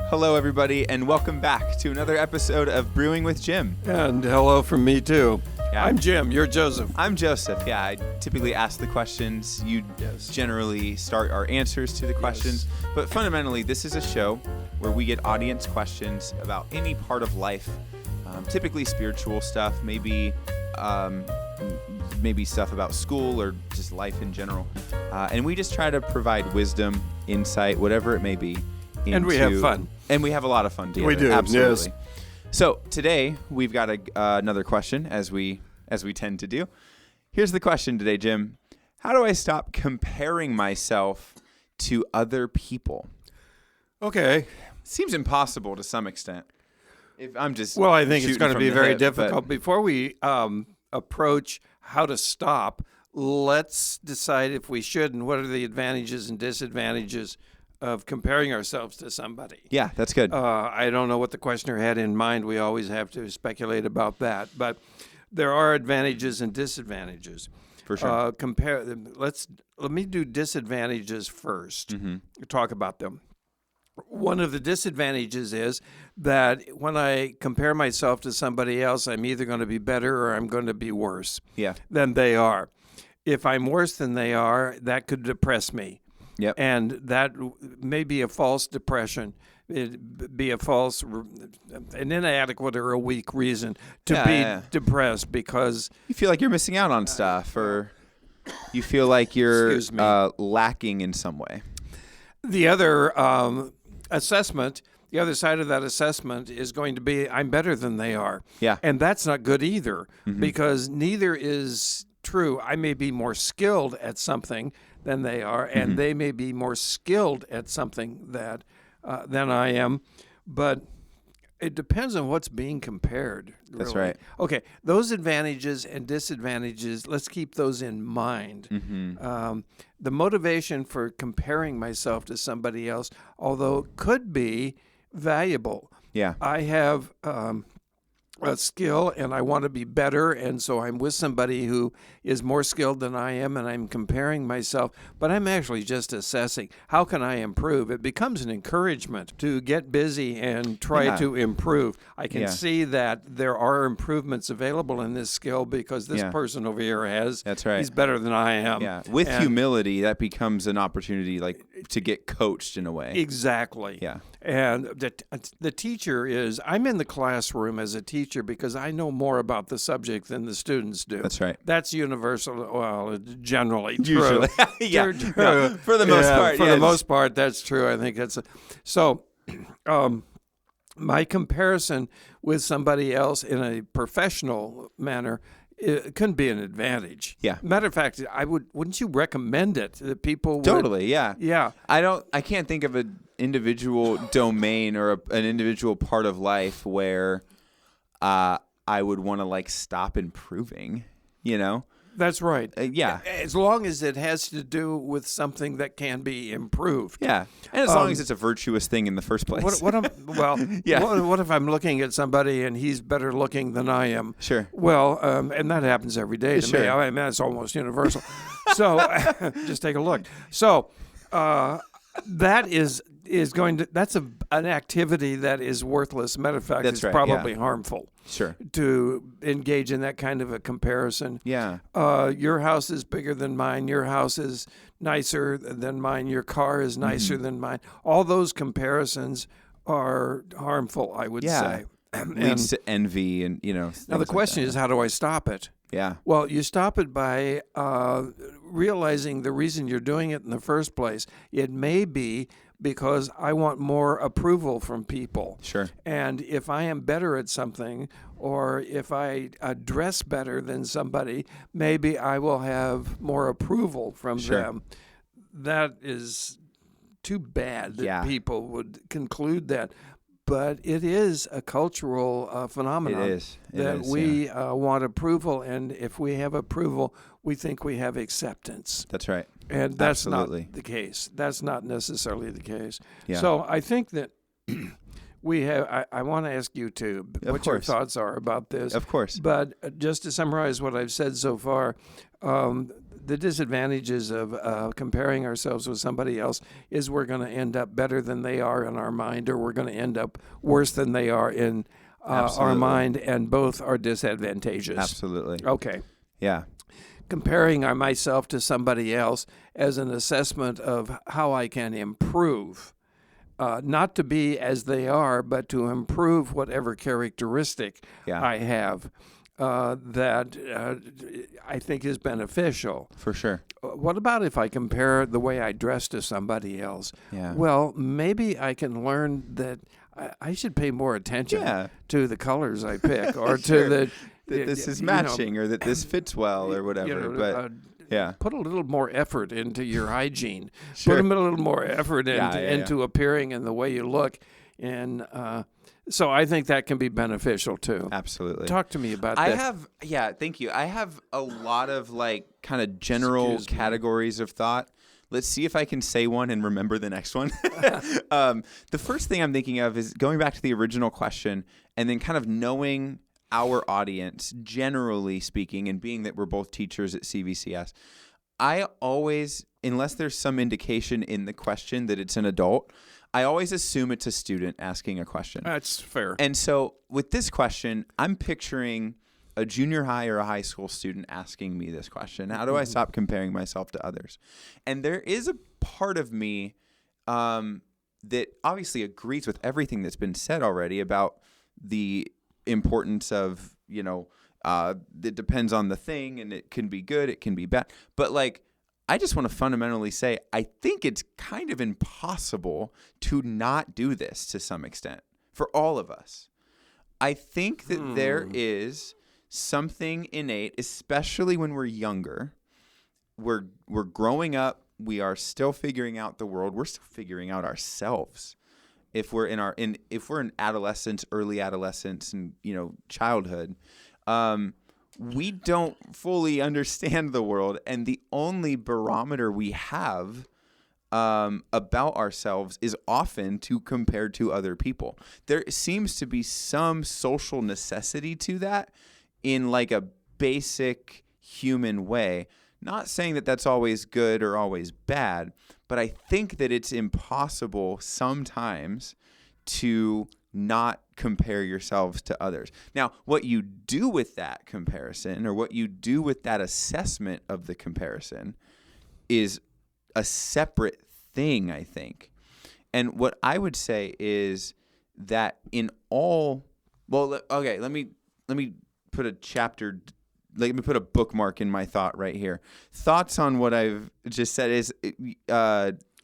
Hello, everybody, and welcome back to another episode of Brewing with Jim. And hello from me, too. Yeah. I'm Jim. You're Joseph. I'm Joseph. Yeah, I typically ask the questions. You generally start our answers to the questions. Yes. But fundamentally, this is a show where we get audience questions about any part of life, typically spiritual stuff, maybe stuff about school or just life in general. And we just try to provide wisdom, insight, whatever it may be. And we have fun. And we have a lot of fun together. We do, absolutely. Yes. So today we've got another question, as we tend to do. Here's the question today, Jim. How do I stop comparing myself to other people? Okay. Seems impossible to some extent. If I'm just well, I think it's going to be very difficult. But before we approach how to stop, let's decide if we should and what are the advantages and disadvantages of comparing ourselves to somebody. Yeah, that's good. I don't know what the questioner had in mind. We always have to speculate about that. But there are advantages and disadvantages. For sure. Let me do disadvantages first. Mm-hmm. Talk about them. One of the disadvantages is that when I compare myself to somebody else, I'm either going to be better or I'm going to be worse than they are. If I'm worse than they are, that could depress me. Yep. And that may be a false depression. It'd be an inadequate or a weak reason to be depressed because you feel like you're missing out on stuff or you feel like you're lacking in some way. The other assessment, the other side of that assessment is going to be I'm better than they are. Yeah. And that's not good either because neither is true. I may be more skilled at something than they are, and they may be more skilled at something than I am, but it depends on what's being compared. Really. That's right. Okay, those advantages and disadvantages, let's keep those in mind. The motivation for comparing myself to somebody else, although it could be valuable. Yeah. I have a skill and I want to be better, and so I'm with somebody who is more skilled than I am and I'm comparing myself, but I'm actually just assessing how can I improve. It becomes an encouragement to get busy and try to improve. I can see that there are improvements available in this skill because this person over here he's better than I am. Yeah. With humility, that becomes an opportunity to get coached in a way. Exactly. Yeah. And the teacher I'm in the classroom as a teacher because I know more about the subject than the students do. That's right. That's universal, well, generally true. Usually. No, for the most part. For the most part, that's true. I think that's so. My comparison with somebody else in a professional manner, it can be an advantage. Yeah. Matter of fact, wouldn't you recommend it that people would? Totally, yeah. Yeah. I can't think of an individual domain or an individual part of life where I would want to stop improving, That's right. Yeah. As long as it has to do with something that can be improved. Yeah. And as long as it's a virtuous thing in the first place. What if I'm looking at somebody and he's better looking than I am? Sure. Well, and that happens every day to me. I mean, that's almost universal. So just take a look. So that that's an activity that is worthless. Matter of fact, it's probably harmful. Sure. To engage in that kind of a comparison. Yeah. Your house is bigger than mine. Your house is nicer than mine. Your car is nicer than mine. All those comparisons are harmful, I would say. Leads to envy and, Now the question is, how do I stop it? Yeah. Well, you stop it by realizing the reason you're doing it in the first place. It may be because I want more approval from people. Sure. And if I am better at something, or if I dress better than somebody, maybe I will have more approval from them. That is too bad that people would conclude that. But it is a cultural phenomenon. We want approval, and if we have approval, we think we have acceptance. That's right. And that's not the case. That's not necessarily the case. Yeah. So I think that we have. I want to ask you too what your thoughts are about this. Of course. But just to summarize what I've said so far, the disadvantages of comparing ourselves with somebody else is we're going to end up better than they are in our mind, or we're going to end up worse than they are in our mind, and both are disadvantageous. Absolutely. Okay. Yeah. Comparing myself to somebody else as an assessment of how I can improve. Not to be as they are, but to improve whatever characteristic I have that I think is beneficial. For sure. What about if I compare the way I dress to somebody else? Yeah. Well, maybe I can learn that I should pay more attention to the colors I pick, or to that this is matching, or that this fits well, or whatever. Put a little more effort into your hygiene. Put a little more effort into appearing and the way you look. And so I think that can be beneficial too. Absolutely. Talk to me about that. Thank you. I have a lot of kind of general categories of thought. Let's see if I can say one and remember the next one. The first thing I'm thinking of is going back to the original question, and then kind of knowing our audience, generally speaking, and being that we're both teachers at CVCS, I always, unless there's some indication in the question that it's an adult, I always assume it's a student asking a question. That's fair. And so with this question, I'm picturing a junior high or a high school student asking me this question. How do I stop comparing myself to others? And there is a part of me that obviously agrees with everything that's been said already about the importance of, it depends on the thing, and it can be good, it can be bad. But I just want to fundamentally say, I think it's kind of impossible to not do this to some extent for all of us. I think that there is something innate, especially when we're younger. We're growing up. We are still figuring out the world. We're still figuring out ourselves. If we're in adolescence, early adolescence, and childhood, we don't fully understand the world, and the only barometer we have about ourselves is often to compare to other people. There seems to be some social necessity to that in a basic human way. Not saying that that's always good or always bad, but I think that it's impossible sometimes to not compare yourselves to others. Now, what you do with that comparison, or what you do with that assessment of the comparison, is a separate thing, I think. And what I would say is that in all, let me put a chapter. Let me put a bookmark in my thought right here. Thoughts on what I've just said is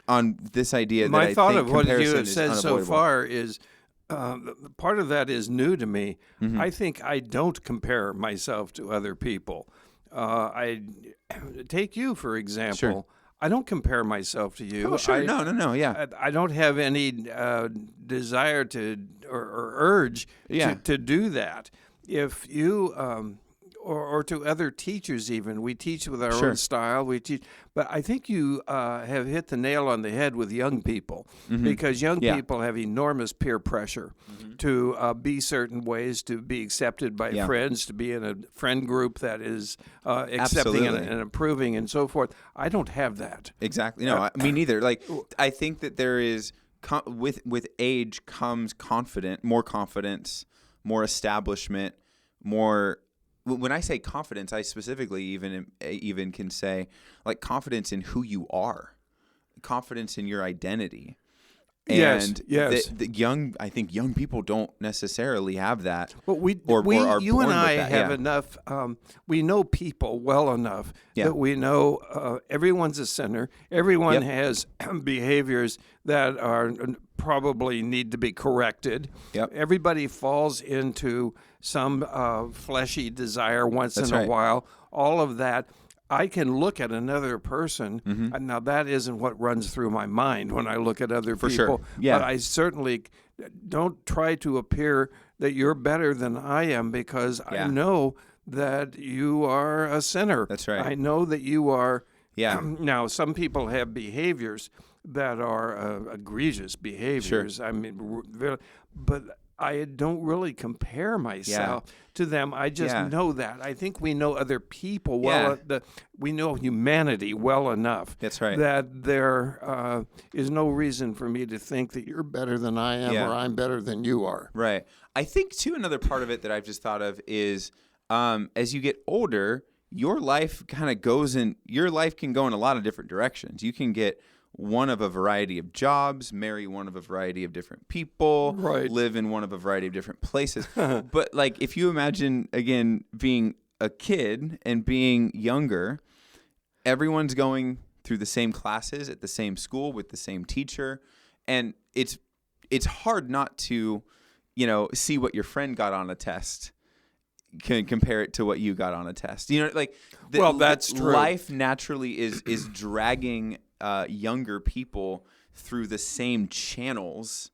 on this idea that I think my thought of what you have said so unavoidable. far is part of that is new to me. Mm-hmm. I think I don't compare myself to other people. I take you, for example. Sure. I don't compare myself to you. Oh, sure. No. Yeah. I don't have any desire to or urge to do that. If you or to other teachers even. We teach with our own style. We teach, but I think you have hit the nail on the head with young people, because young people have enormous peer pressure to be certain ways, to be accepted by friends, to be in a friend group that is accepting and approving and so forth. I don't have that. Exactly. No, me neither. I think that there is with age comes more confidence, more establishment, more. When I say confidence, I specifically even can say confidence in who you are, confidence in your identity. And yes. I think young people don't necessarily have that. But you and I have enough. We know people well enough that we know everyone's a sinner. Everyone has behaviors that are probably need to be corrected. Yep. Everybody falls into some fleshy desire once in a while. All of that. I can look at another person. Now, that isn't what runs through my mind when I look at other people. Sure. Yeah. But I certainly don't try to appear that you're better than I am, because I know that you are a sinner. That's right. I know that you are. Yeah. Now, some people have behaviors that are egregious behaviors. Sure. I mean, but I don't really compare myself to them. I just know that. I think we know other people well. We know humanity well enough. That's right. That there is no reason for me to think that you're better than I am or I'm better than you are. Right. I think, too, another part of it that I've just thought of is as you get older, your life kind of your life can go in a lot of different directions. You can get one of a variety of jobs, marry one of a variety of different people, live in one of a variety of different places. But like, if you imagine, again, being a kid and being younger, everyone's going through the same classes at the same school with the same teacher. And it's hard not to, see what your friend got on a test, can compare it to what you got on a test. That's true. Life naturally is dragging younger people through the same channels,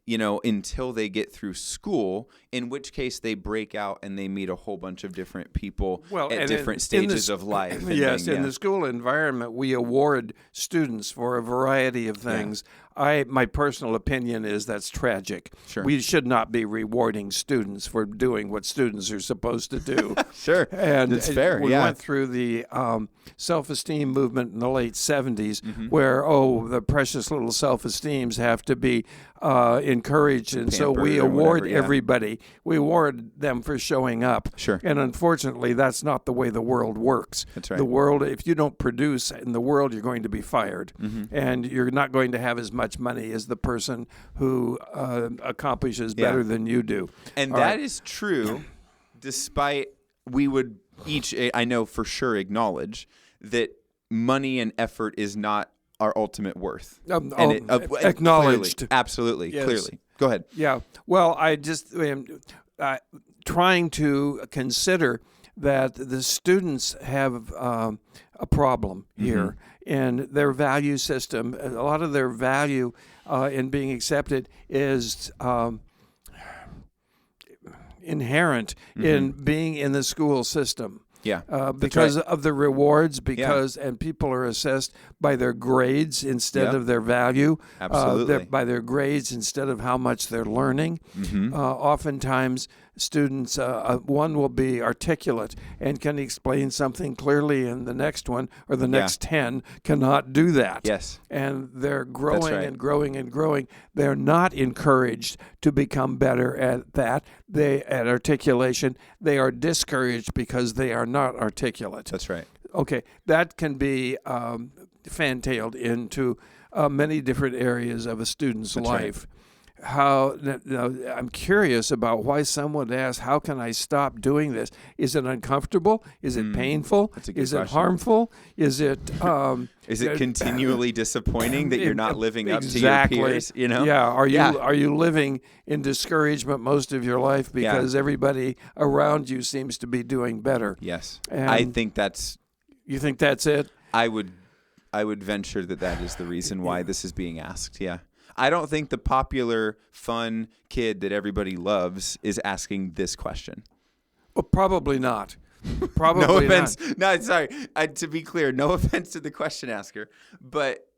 until they get through school, in which case they break out and they meet a whole bunch of different people at different stages of life. Yes, in the school environment, we award students for a variety of things. My personal opinion is that's tragic. Sure. We should not be rewarding students for doing what students are supposed to do. Sure. And that's fair. We went through the self-esteem movement in the late 70s, where, the precious little self-esteems have to be encouraged. And so we award everybody. We award them for showing up. Sure. And unfortunately, that's not the way the world works. That's right. The world, if you don't produce in the world, you're going to be fired. And you're not going to have as much money as the person who accomplishes better than you do. And that is true, despite we would each, I know for sure, acknowledge that money and effort is not our ultimate worth. Acknowledged. Clearly, absolutely, clearly. Go ahead. Yeah. Well, I just am trying to consider that the students have a problem here in their value system. A lot of their value in being accepted is inherent in being in the school system. Yeah, because of the rewards, and people are assessed by their grades instead of their value. Absolutely. By their grades instead of how much they're learning. Oftentimes, students, one will be articulate and can explain something clearly, and the next one or the next 10 cannot do that. Yes. And they're growing and growing and growing. They're not encouraged to become better at that. At articulation, they are discouraged because they are not articulate. That's right. Okay, that can be fantailed into many different areas of a student's life. I'm curious about why someone asks, how can I stop doing this? Is it uncomfortable? Is it painful? Is it harmful? Is it continually disappointing that you're not living up to your peers? Yeah. Are you living in discouragement most of your life because everybody around you seems to be doing better? Yes. And I think that's. You think that's it? I would venture that is the reason why this is being asked. Yeah. I don't think the popular, fun kid that everybody loves is asking this question. Well, probably not. Probably no offense. not. No, sorry. To be clear, no offense to the question asker, but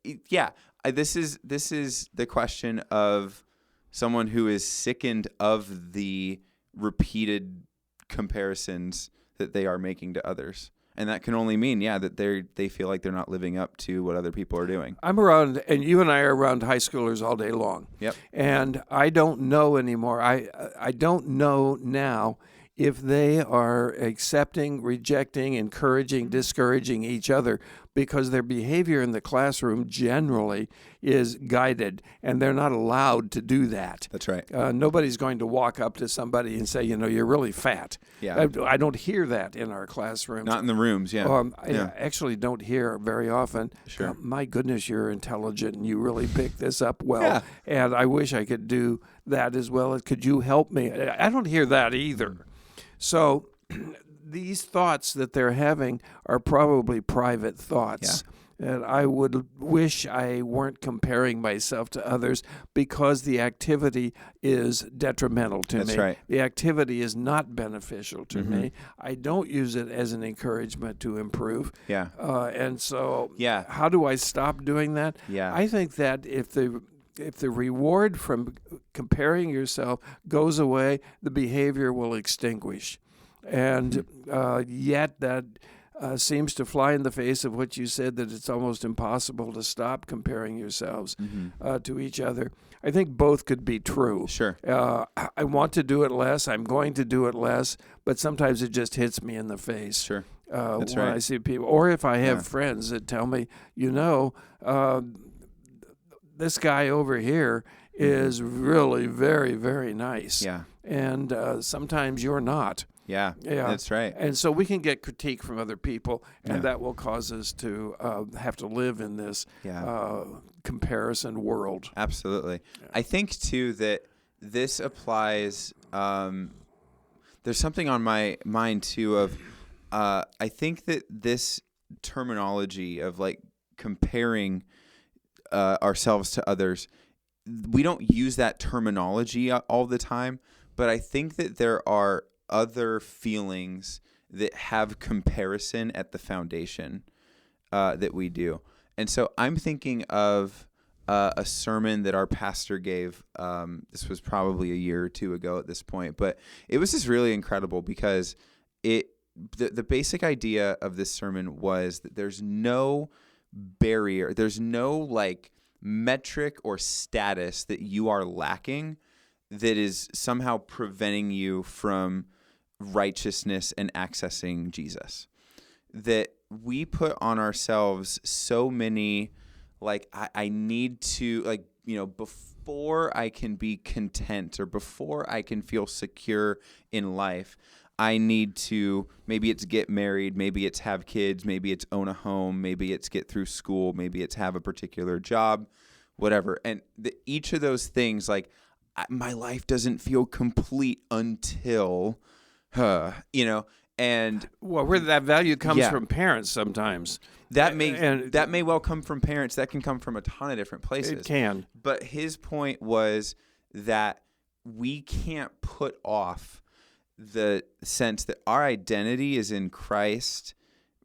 this is the question of someone who is sickened of the repeated comparisons that they are making to others. And that can only mean, that they feel like they're not living up to what other people are doing. I'm around, and you and I are around high schoolers all day long. Yep. And I don't know anymore. I don't know now if they are accepting, rejecting, encouraging, discouraging each other, because their behavior in the classroom generally is guided, and they're not allowed to do that. That's right. Nobody's going to walk up to somebody and say, you're really fat. Yeah. I don't hear that in our classrooms. Not in the rooms, I actually don't hear very often, Sure. My goodness, you're intelligent and you really picked this up well. Yeah. And I wish I could do that as well. Could you help me? I don't hear that either. So these thoughts that they're having are probably private thoughts. And I would wish I weren't comparing myself to others, because the activity is detrimental to me. That's right. The activity is not beneficial to me. I don't use it as an encouragement to improve. Yeah. And so how do I stop doing that? Yeah. I think that if if the reward from comparing yourself goes away, the behavior will extinguish. And yet that seems to fly in the face of what you said, that it's almost impossible to stop comparing yourselves to each other. I think both could be true. Sure. I want to do it less. I'm going to do it less, but sometimes it just hits me in the face. Sure. When right. I see people, or if I have friends that tell me, this guy over here is really very, very nice. Yeah. And sometimes you're not. Yeah, that's right. And so we can get critique from other people, and that will cause us to have to live in this comparison world. Absolutely. Yeah. I think, too, that this applies there's something on my mind, too, of I think that this terminology of, like, comparing ourselves to others, we don't use that terminology all the time, but I think that there are other feelings that have comparison at the foundation that we do. And so I'm thinking of a sermon that our pastor gave. This was probably a year or two ago at this point, but it was just really incredible because the basic idea of this sermon was that there's no barrier, there's no like metric or status that you are lacking that is somehow preventing you from righteousness and accessing Jesus. That we put on ourselves so many, like, I need to, like, before I can be content or before I can feel secure in life, I need to, maybe it's get married, maybe it's have kids, maybe it's own a home, maybe it's get through school, maybe it's have a particular job, whatever. And each of those things, like, my life doesn't feel complete until, and where that value comes from parents sometimes. That may well come from parents. That can come from a ton of different places. It can. But his point was that we can't put off the sense that our identity is in Christ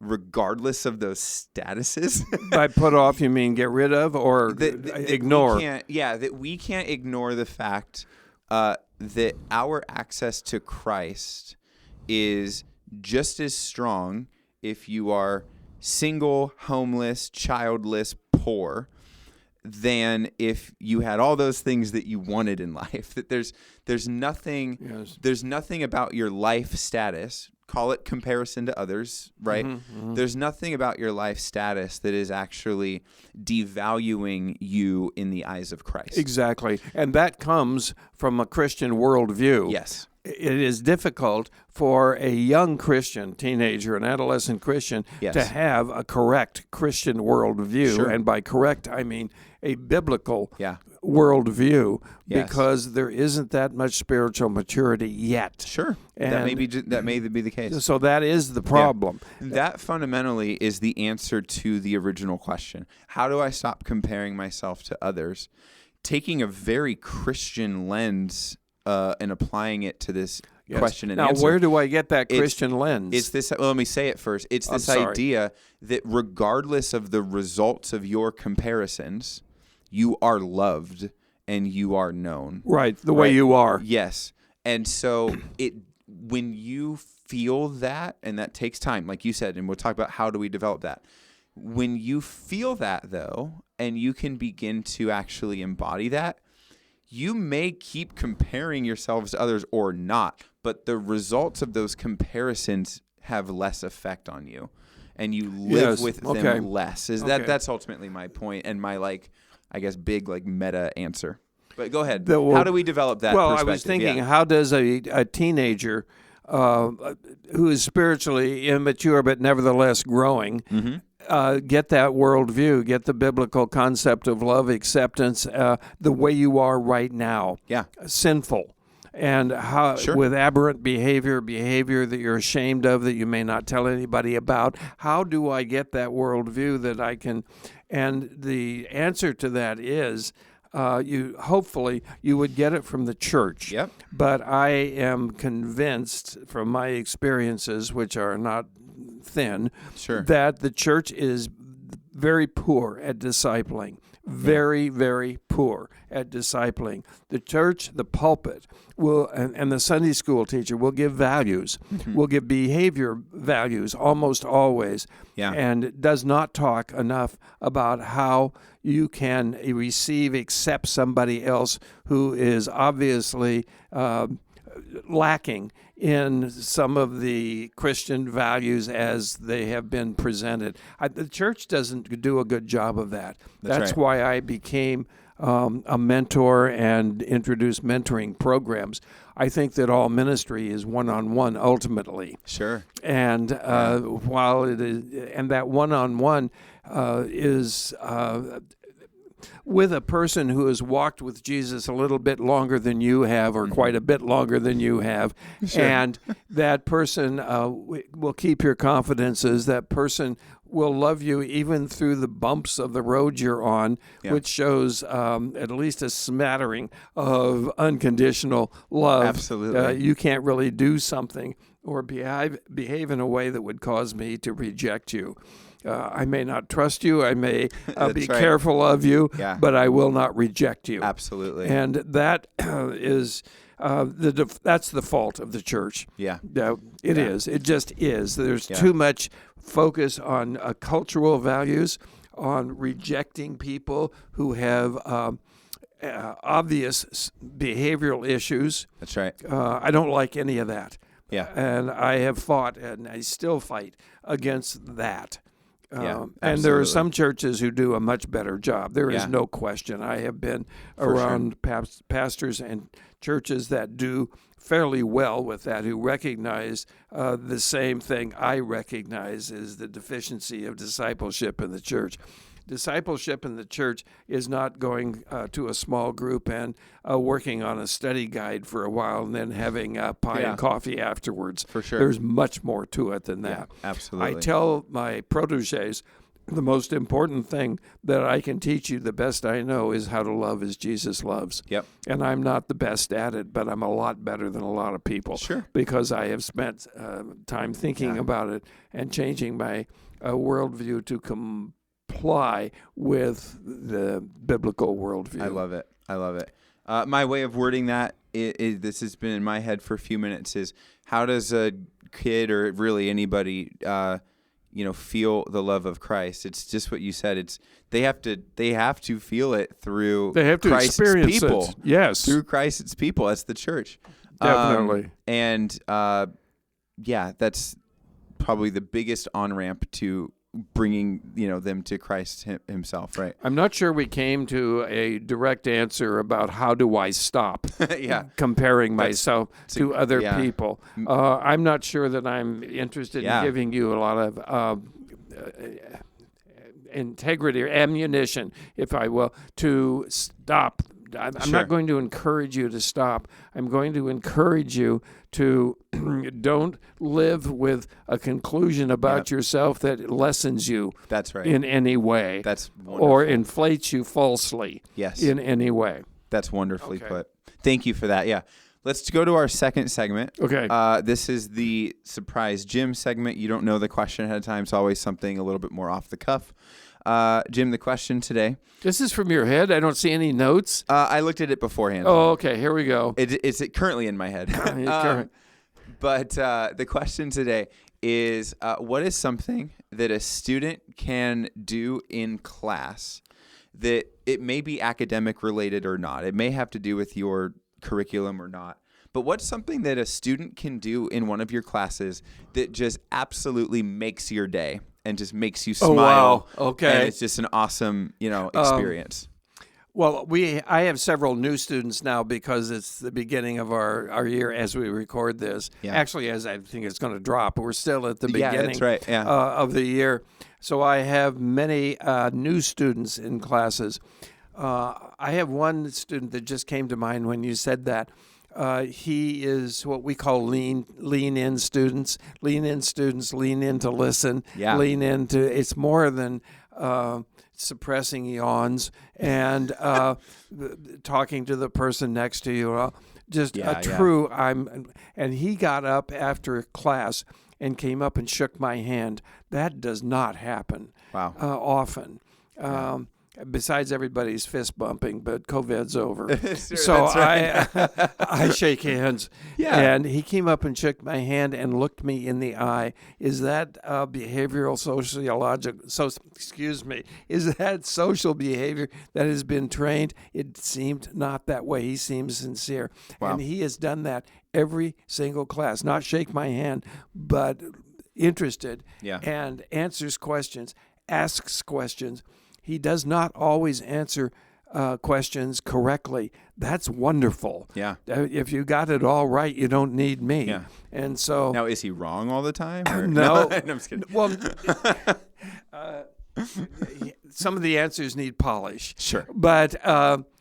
regardless of those statuses. By put off, you mean get rid of or ignore? That we can't ignore the fact that our access to Christ is just as strong if you are single, homeless, childless, poor, than if you had all those things that you wanted in life. That there's nothing about your life status, call it comparison to others, right? There's nothing about your life status that is actually devaluing you in the eyes of Christ. Exactly. And that comes from a Christian worldview. Yes. It is difficult for a young Christian, teenager, an adolescent Christian, to have a correct Christian worldview. Sure. And by correct, I mean a biblical worldview, because there isn't that much spiritual maturity yet. Sure. And that may be the case. So that is the problem. Yeah. That fundamentally is the answer to the original question. How do I stop comparing myself to others? Taking a very Christian lens and applying it to this question and answer. Now, where do I get that Christian lens? It's this. Well, let me say it first. It's this idea that regardless of the results of your comparisons, you are loved and you are known. Right, the way you are. Yes. And so when you feel that, and that takes time, like you said, and we'll talk about how do we develop that. When you feel that, though, and you can begin to actually embody that, you may keep comparing yourselves to others or not, but the results of those comparisons have less effect on you, and you live with them less. That's ultimately my point and my, like, I guess, big, like, meta answer. But go ahead. How do we develop that perspective? I was thinking, how does a teenager who is spiritually immature but nevertheless growing get that worldview, get the biblical concept of love, acceptance, the way you are right now, sinful, and how with aberrant behavior that you're ashamed of, that you may not tell anybody about. How do I get that worldview that I can? And the answer to that is, hopefully you would get it from the church. Yep. But I am convinced from my experiences, which are not thin, that the church is very poor at discipling, very, very poor at discipling. The church, the pulpit, will, and the Sunday school teacher will give values, will give behavior values almost always, and does not talk enough about how you can accept somebody else who is obviously lacking in some of the Christian values as they have been presented. The church doesn't do a good job of that. That's right. why I became a mentor and introduced mentoring programs. I think that all ministry is one-on-one ultimately. Sure. And while it is, and that one-on-one is with a person who has walked with Jesus a little bit longer than you have, or quite a bit longer than you have, and that person will keep your confidences. That person will love you even through the bumps of the road you're on, which shows at least a smattering of unconditional love. Absolutely. You can't really do something or behave in a way that would cause me to reject you. I may not trust you. I may be careful of you, but I will not reject you. Absolutely. And that is that's the fault of the church. It is. It just is. There's too much focus on cultural values, on rejecting people who have obvious behavioral issues. That's right. I don't like any of that. And I have fought, and I still fight against that. And there are some churches who do a much better job. There is no question. I have been around pastors and churches that do fairly well with that, who recognize the same thing I recognize is the deficiency of discipleship in the church. Discipleship in the church is not going to a small group and working on a study guide for a while and then having pie and coffee afterwards. For sure. There's much more to it than that. Absolutely. I tell my protégés the most important thing that I can teach you, the best I know, is how to love as Jesus loves. And I'm not the best at it, but I'm a lot better than a lot of people. Because I have spent time thinking about it and changing my worldview to comply with the biblical worldview. I love it. My way of wording that, this has been in my head for a few minutes, is how does a kid or really anybody feel the love of Christ? It's just what you said. They have to feel it through Christ's experience people. It. Yes. Through Christ's people. That's the church. Definitely. That's probably the biggest on-ramp to bringing them to Christ himself, right? I'm not sure we came to a direct answer about how do I stop comparing myself to other people. I'm not sure that I'm interested in giving you a lot of integrity or ammunition, if I will, to stop. I'm not going to encourage you to stop. I'm going to encourage you to don't live with a conclusion about yourself that lessens you in any way. That's wonderful. Or inflates you falsely in any way. That's wonderfully put. Thank you for that. Yeah. Let's go to our second segment. Okay. This is the Surprise Jim segment. You don't know the question ahead of time. It's always something a little bit more off the cuff. Jim, the question today. This is from your head? I don't see any notes? I looked at it beforehand. Oh, okay. Here we go. It's currently in my head. But the question today is, what is something that a student can do in class that it may be academic related or not? It may have to do with your curriculum or not. But what's something that a student can do in one of your classes that just absolutely makes your day and just makes you smile? Oh, wow. Okay. And it's just an awesome, experience. Well, I have several new students now because it's the beginning of our year as we record this. Actually, as I think it's going to drop, we're still at the beginning of the year. So I have many new students in classes. I have one student that just came to mind when you said that. He is what we call lean-in students. Lean-in students lean in to listen. Lean into. It's more than suppressing yawns and talking to the person next to you. True. And he got up after class and came up and shook my hand. That does not happen often. besides everybody's fist bumping, but COVID's over. Sure, So that's right. I shake hands. Yeah. And he came up and shook my hand and looked me in the eye. Is that behavioral sociological? Is that social behavior that has been trained? It seemed not that way. He seems sincere. Wow. And he has done that every single class. Not shake my hand, but interested. Yeah. And answers questions, asks questions. He does not always answer questions correctly. That's wonderful. Yeah. If you got it all right, you don't need me. Yeah. And so Now, is he wrong all the time? Or? No. No, I'm just kidding. Well, some of the answers need polish. Sure. But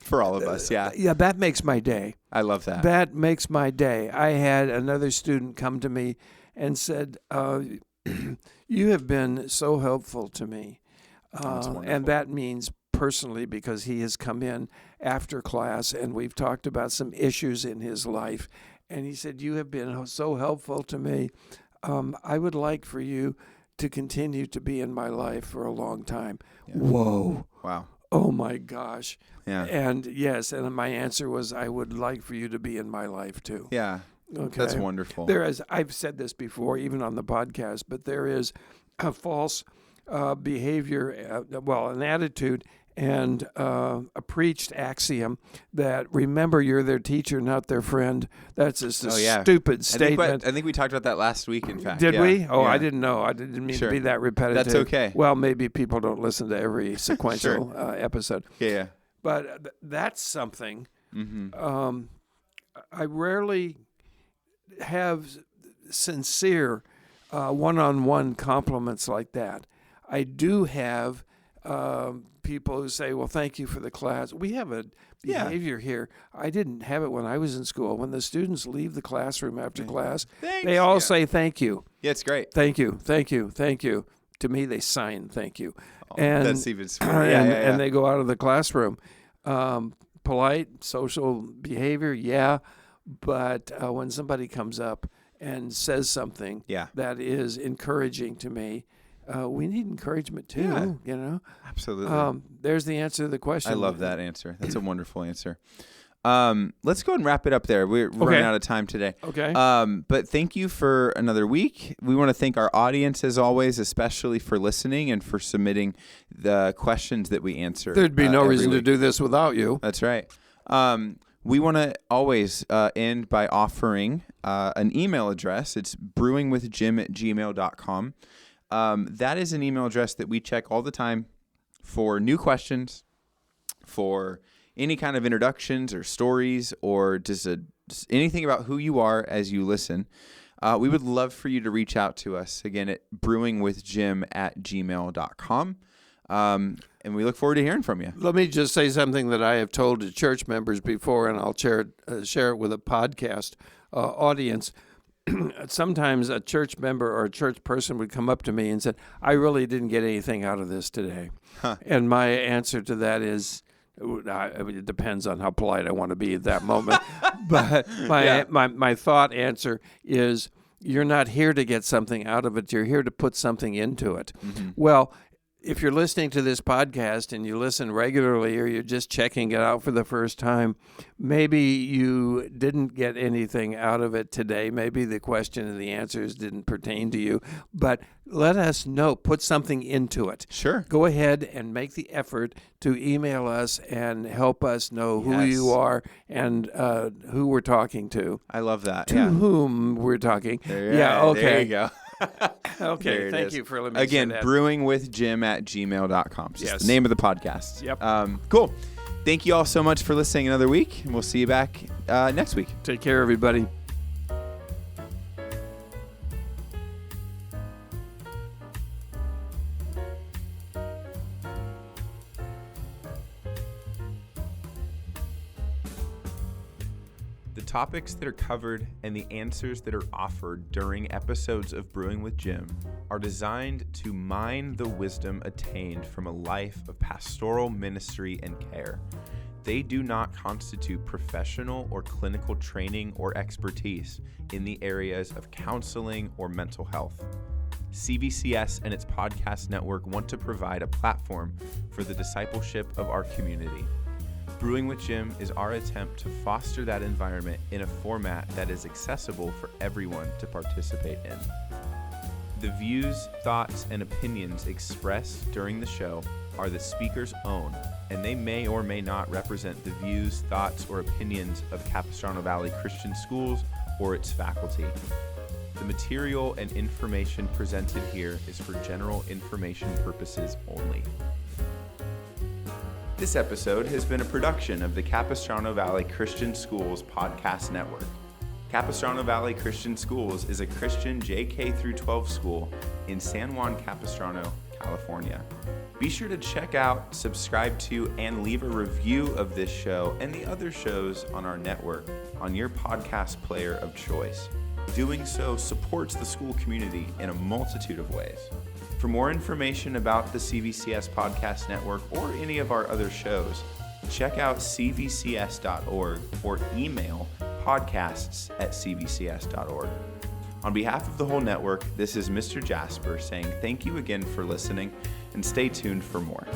For all of us, yeah. yeah, that makes my day. I love that. That makes my day. I had another student come to me and said, "You have been so helpful to me." That's wonderful. And that means personally because he has come in after class and we've talked about some issues in his life. And he said, "You have been so helpful to me. I would like for you to continue to be in my life for a long time." Yeah. Whoa. Wow. Oh, my gosh. Yeah. And yes, and my answer was, I would like for you to be in my life too. Yeah. Okay. That's wonderful. There is, I've said this before, even on the podcast, but there is a false behavior, an attitude and a preached axiom that remember you're their teacher, not their friend. That's just a stupid statement. I think we talked about that last week, in fact. Did Yeah. we? Oh, Yeah. I didn't know. I didn't mean Sure. to be that repetitive. That's okay. Well, maybe people don't listen to every sequential episode. Yeah. But that's something. Mm-hmm. I rarely have sincere one-on-one compliments like that. I do have people who say, well, thank you for the class. We have a behavior here. I didn't have it when I was in school. When the students leave the classroom after class, Thanks. they all Yeah. say thank you. Yeah, it's great. Thank you, thank you, thank you. To me, they sign thank you. Oh, And that's even sweeter. Yeah, and they go out of the classroom. Polite, social behavior, yeah. But when somebody comes up and says something that is encouraging to me, we need encouragement too, Yeah. you know? Absolutely. There's the answer to the question. I love that answer. That's a wonderful answer. Let's go and wrap it up there. We're running out of time today. Okay. But thank you for another week. We want to thank our audience, as always, especially for listening and for submitting the questions that we answer. There'd be no every reason to week. do this without you. That's right. We want to always end by offering an email address. It's brewingwithjim@gmail.com. That is an email address that we check all the time for new questions, for any kind of introductions or stories, or just anything about who you are as you listen. We would love for you to reach out to us, again, at brewingwithjim@gmail.com. And we look forward to hearing from you. Let me just say something that I have told to church members before, and I'll share it with a podcast audience. Sometimes a church member or a church person would come up to me and said, I really didn't get anything out of this today. Huh. And my answer to that is, it depends on how polite I want to be at that moment. But my thought answer is, you're not here to get something out of it. You're here to put something into it. Mm-hmm. Well, if you're listening to this podcast and you listen regularly or you're just checking it out for the first time, maybe you didn't get anything out of it today. Maybe the question and the answers didn't pertain to you. But let us know. Put something into it. Sure. Go ahead and make the effort to email us and help us know who Yes. you are and who we're talking to. I love that. To whom we're talking. Yeah, okay. There you go. Okay, There it thank is. you for letting me Again, say that. brewingwithjim@gmail.com. It's Yes. the name of the podcast. Yep. Cool. Thank you all so much for listening another week, and we'll see you back next week. Take care, everybody. The topics that are covered and the answers that are offered during episodes of Brewing with Jim are designed to mine the wisdom attained from a life of pastoral ministry and care. They do not constitute professional or clinical training or expertise in the areas of counseling or mental health. CVCS and its podcast network want to provide a platform for the discipleship of our community. Brewing with Jim is our attempt to foster that environment in a format that is accessible for everyone to participate in. The views, thoughts, and opinions expressed during the show are the speaker's own, and they may or may not represent the views, thoughts, or opinions of Capistrano Valley Christian Schools or its faculty. The material and information presented here is for general information purposes only. This episode has been a production of the Capistrano Valley Christian Schools Podcast Network. Capistrano Valley Christian Schools is a Christian JK through 12 school in San Juan Capistrano, California. Be sure to check out, subscribe to, and leave a review of this show and the other shows on our network on your podcast player of choice. Doing so supports the school community in a multitude of ways. For more information about the CVCS Podcast Network or any of our other shows, check out cvcs.org or email podcasts@cvcs.org. On behalf of the whole network, this is Mr. Jasper saying thank you again for listening and stay tuned for more.